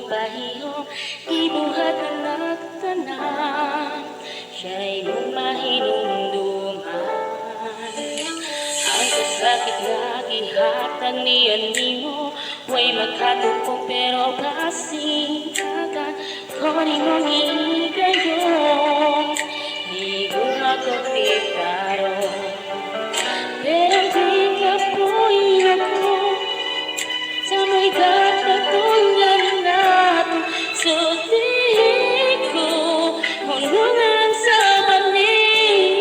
pahiyo, ibuhat na nagtanan, siya'y lumahinumduman. Ang kasakit na gihatag niya nimo, way magkatupong pero pasintagan, kunin mo ni kayo, di ko makotitaro. Pero di ka po'y ako, sa may katatulan natin, sultihin ko, hulungan sa balik.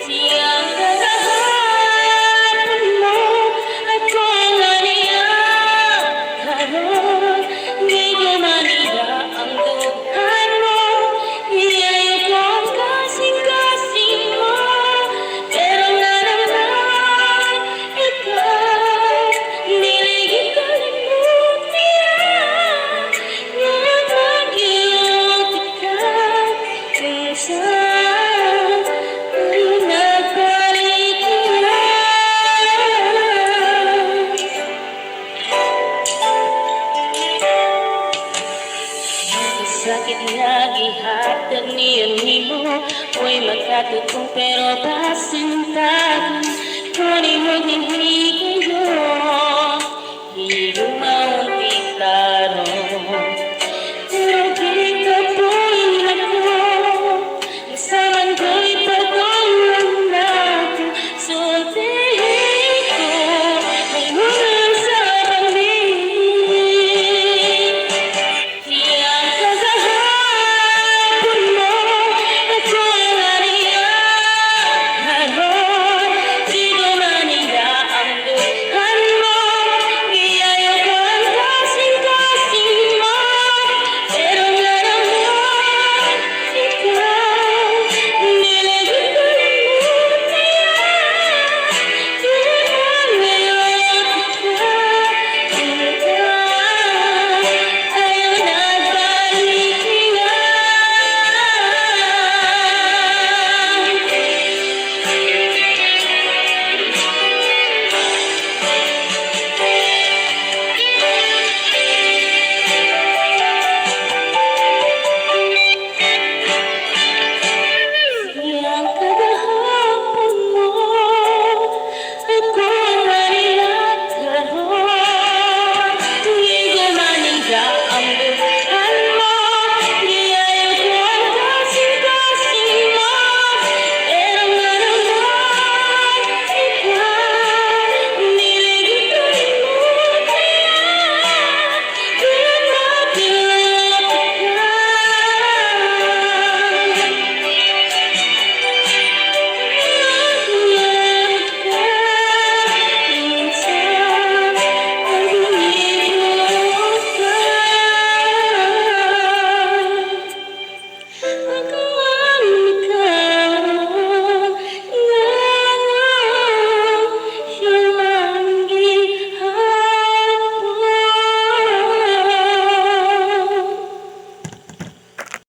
Siyang kagahapon mo, ako nga niya, karon, di ko manila ang duhan mo, iyayin ko ang kasing-kasing mo, pero nga naman, ikaw, niligid ka limot niya, nga mag-iuti ka, kung saan tayo nagbalik niya. Sakit na gihatag niya nimo, huwag magkatutong pero pasintagan, kunin mo hindi kayo, di lumaunti klaro.